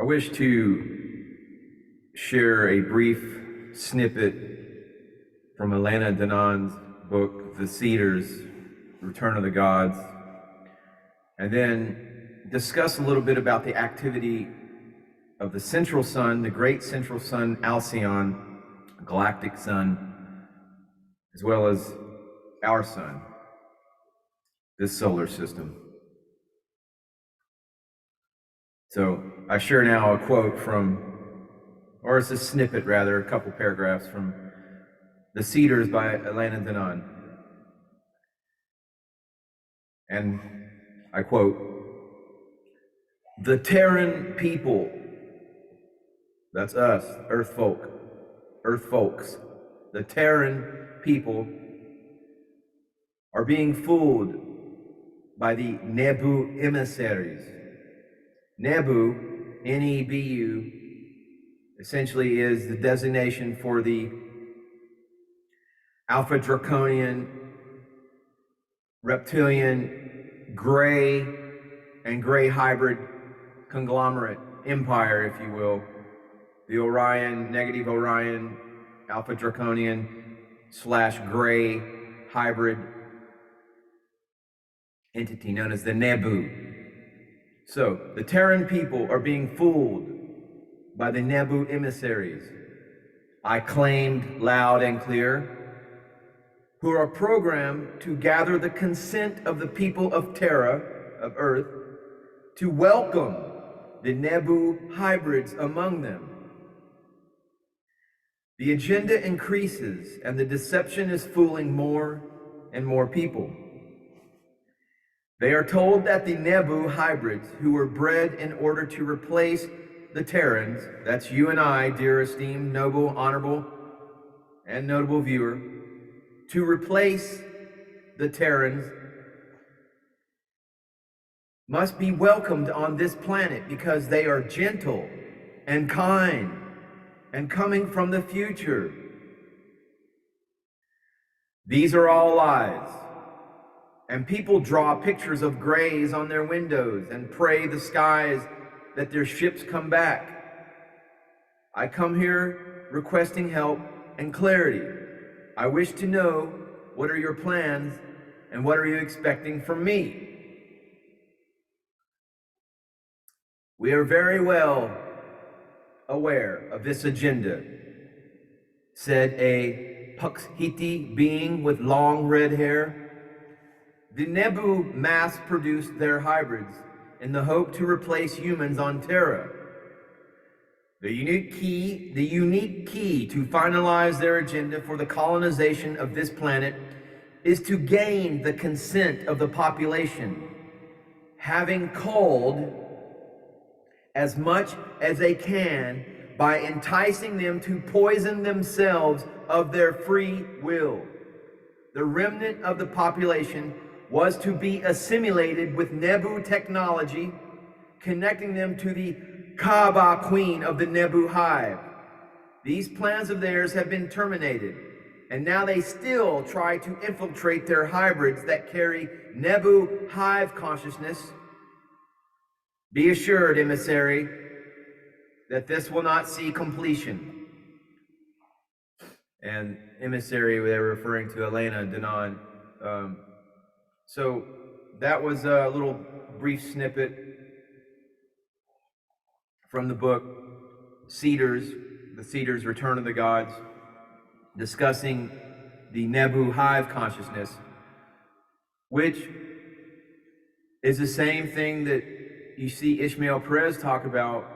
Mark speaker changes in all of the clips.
Speaker 1: wish to share a brief snippet from Elena Danan's book, The Cedars, Return of the Gods, and then discuss a little bit about the activity of the central sun, the great central sun Alcyon, galactic sun, as well as our sun, this solar system. So I share now a quote from, or it's a snippet rather, a couple paragraphs from The Cedars by Elena Danan. And I quote, "The Terran people," that's us, Earth folks, the Terran people are being fooled by the Nebu emissaries. Nebu, N-E-B-U, essentially is the designation for the Alpha Draconian, reptilian, gray, and gray hybrid conglomerate empire, if you will. The Orion, negative Orion, Alpha Draconian / gray hybrid entity known as the Nebu. So, the Terran people are being fooled by the Nebu emissaries, I claimed loud and clear, who are programmed to gather the consent of the people of Terra, of Earth, to welcome the Nebu hybrids among them. The agenda increases, and the deception is fooling more and more people. They are told that the Nebu hybrids, who were bred in order to replace the Terrans, that's you and I, dear esteemed, noble, honorable, and notable viewer, to replace the Terrans, must be welcomed on this planet because they are gentle and kind and coming from the future. These are all lies. And people draw pictures of grays on their windows and pray the skies that their ships come back. I come here requesting help and clarity. I wish to know, what are your plans and what are you expecting from me? We are very well aware of this agenda, said a Puxhiti being with long red hair. The Nebu mass-produced their hybrids in the hope to replace humans on Terra. The unique key to finalize their agenda for the colonization of this planet is to gain the consent of the population, having culled as much as they can by enticing them to poison themselves of their free will. The remnant of the population was to be assimilated with Nebu technology, connecting them to the Kaaba queen of the Nebu hive. These plans of theirs have been terminated, and now they still try to infiltrate their hybrids that carry Nebu hive consciousness. Be assured, emissary, that this will not see completion. And emissary, they were referring to Elena Danan. So that was a little brief snippet from the book Cedars, The Cedars, Return of the Gods, discussing the Nebu hive consciousness, which is the same thing that you see Ishmael Perez talk about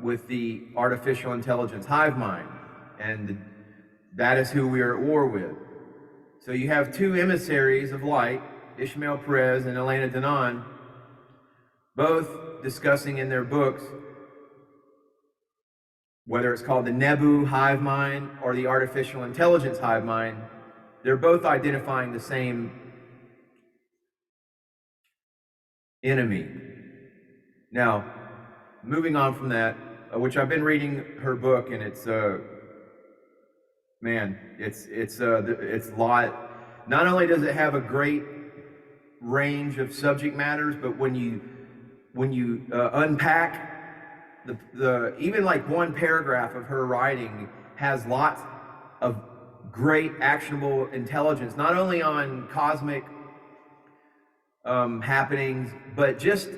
Speaker 1: with the artificial intelligence hive mind, and that is who we are at war with. So you have two emissaries of light, Ishmael Perez and Elena Danan, both discussing in their books, whether it's called the Nebu hive mind or the artificial intelligence hive mind, they're both identifying the same enemy. Now, moving on from that, which I've been reading her book, and it's it's a lot. Not only does it have a great range of subject matters, but when you unpack the even like one paragraph of her writing has lots of great actionable intelligence, not only on cosmic happenings, but just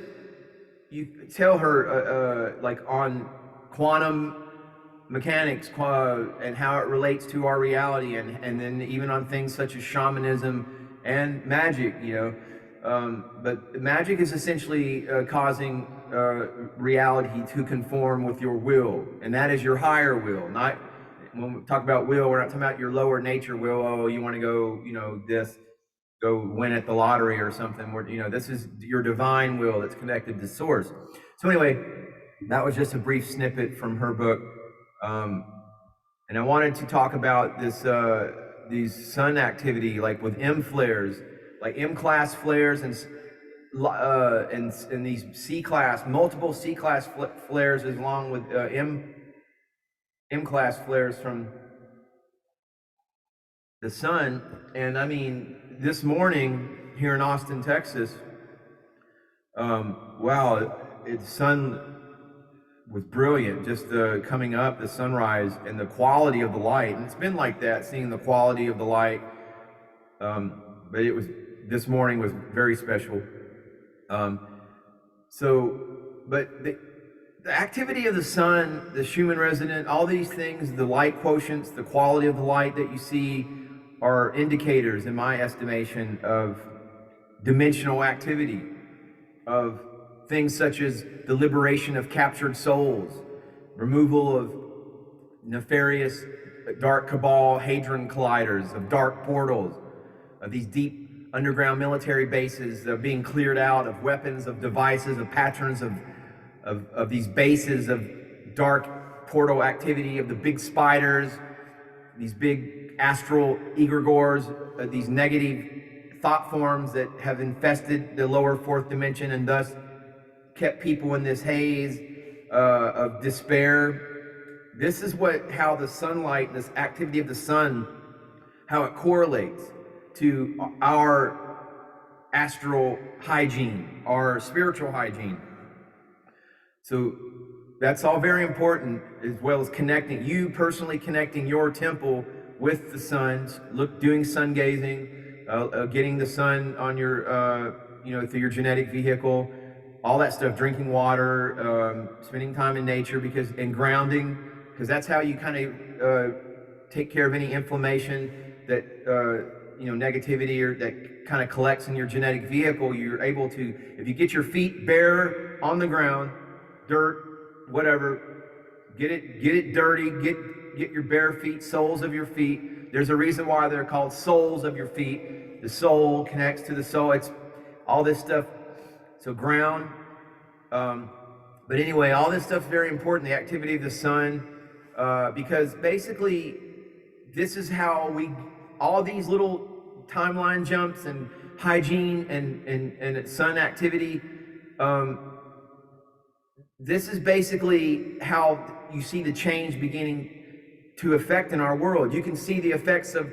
Speaker 1: you tell her like on quantum mechanics and how it relates to our reality, and then even on things such as shamanism and magic, but magic is essentially causing reality to conform with your will, and that is your higher will. Not when we talk about will, we're not talking about your lower nature will. Oh, you want to go, go win at the lottery or something. This is your divine will that's connected to source. So anyway, that was just a brief snippet from her book. And I wanted to talk about these sun activity, like with M flares, like M class flares, and these C class, multiple C class flares, along with M class flares from the sun. And I mean, this morning here in Austin, Texas, wow, the sun was brilliant, just coming up, the sunrise, and the quality of the light. And it's been like that, seeing the quality of the light. But this morning was very special. But the activity of the sun, the Schumann resonant, all these things, the light quotients, the quality of the light that you see are indicators, in my estimation, of dimensional activity, of things such as the liberation of captured souls, removal of nefarious dark cabal hadron colliders, of dark portals, of these deep underground military bases that are being cleared out, of weapons, of devices, of patterns of these bases of dark portal activity, of the big spiders, these big astral egregores, these negative thought forms that have infested the lower fourth dimension and thus kept people in this haze of despair. This is how the sunlight, this activity of the sun, how it correlates to our astral hygiene, our spiritual hygiene. So that's all very important, as well as you personally connecting your temple with the sun, doing sun gazing, getting the sun on your, through your genetic vehicle, all that stuff, drinking water, spending time in nature, and grounding, because that's how you kind of take care of any inflammation that, negativity or that kind of collects in your genetic vehicle. You're able to, if you get your feet bare on the ground, dirt, whatever, get it dirty, get your bare feet, soles of your feet. There's a reason why they're called soles of your feet. The soul connects to the soul. It's all this stuff. So ground. But anyway, all this stuff's very important, the activity of the sun, because basically this is how all these little timeline jumps and hygiene and sun activity, this is basically how you see the change beginning to affect in our world. You can see the effects of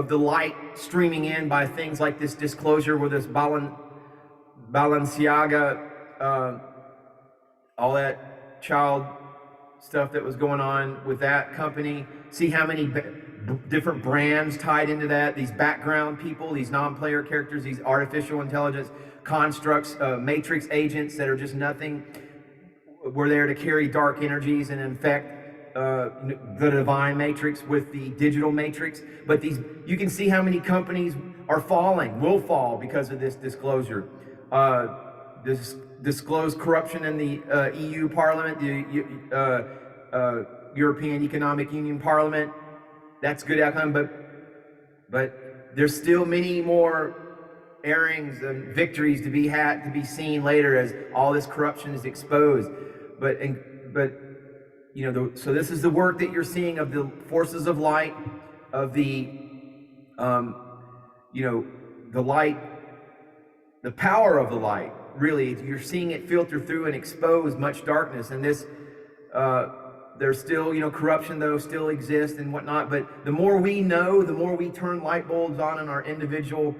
Speaker 1: the light streaming in by things like this disclosure with this Balenciaga, all that child stuff that was going on with that company. See how many different brands tied into that, these background people, these non-player characters, these artificial intelligence constructs, matrix agents that are just nothing. We're there to carry dark energies and infect the divine matrix with the digital matrix. But you can see how many companies are will fall because of this disclosure. This disclosed corruption in the EU Parliament, the European Economic Union Parliament. That's a good outcome, but there's still many more airings and victories to be seen later as all this corruption is exposed. So this is the work that you're seeing of the forces of light, of the light, the power of the light. Really, you're seeing it filter through and expose much darkness. And this, there's still, corruption though still exists and whatnot. But the more we know, the more we turn light bulbs on in our individual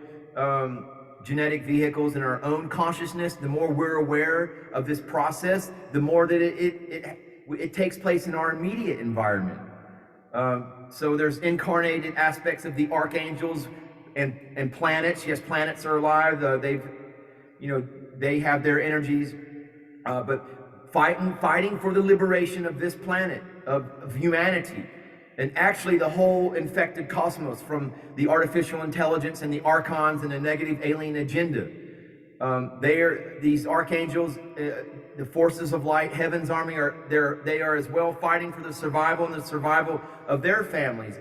Speaker 1: genetic vehicles in our own consciousness, the more we're aware of this process, the more that it takes place in our immediate environment. So there's incarnated aspects of the archangels and planets. Yes, planets are alive. They have their energies, but fighting for the liberation of this planet, of humanity, and actually the whole infected cosmos from the artificial intelligence and the archons and the negative alien agenda. These archangels, the forces of light, heaven's army, they are as well fighting for the survival and the survival of their families,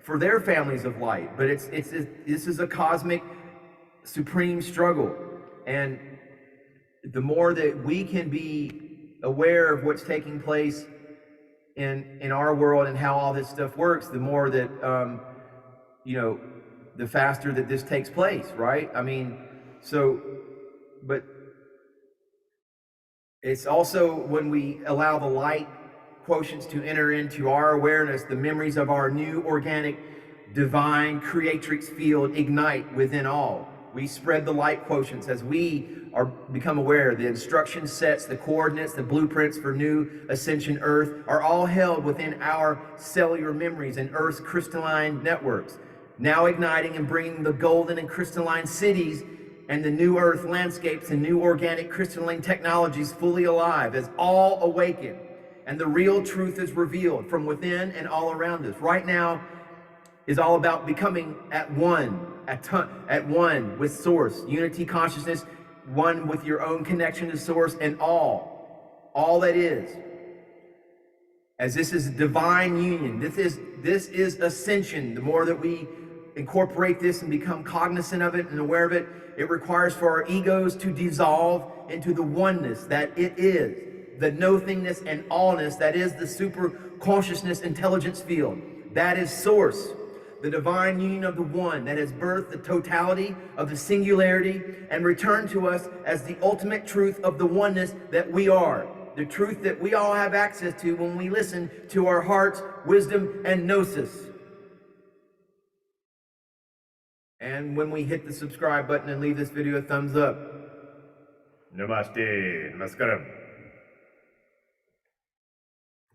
Speaker 1: for their families of light. But this is a cosmic, supreme struggle, and the more that we can be aware of what's taking place in our world and how all this stuff works, the more that the faster that this takes place, right? I mean, but it's also when we allow the light quotients to enter into our awareness, the memories of our new organic divine creatrix field ignite within all. We spread the light quotients as we become aware. The instruction sets, the coordinates, the blueprints for new ascension Earth are all held within our cellular memories and Earth's crystalline networks, now igniting and bringing the golden and crystalline cities and the new Earth landscapes and new organic crystalline technologies fully alive as all awaken and the real truth is revealed from within and all around us. Right now is all about becoming at one with Source, unity consciousness, one with your own connection to Source and all that is. As this is divine union, this is ascension. The more that we incorporate this and become cognizant of it and aware of it, it requires for our egos to dissolve into the oneness that it is, the nothingness and allness that is the super consciousness intelligence field. That is Source, the divine union of the one that has birthed the totality of the singularity and returned to us as the ultimate truth of the oneness that we are. The truth that we all have access to when we listen to our heart's wisdom and gnosis. And when we hit the subscribe button and leave this video a thumbs up.
Speaker 2: Namaste, Namaskaram.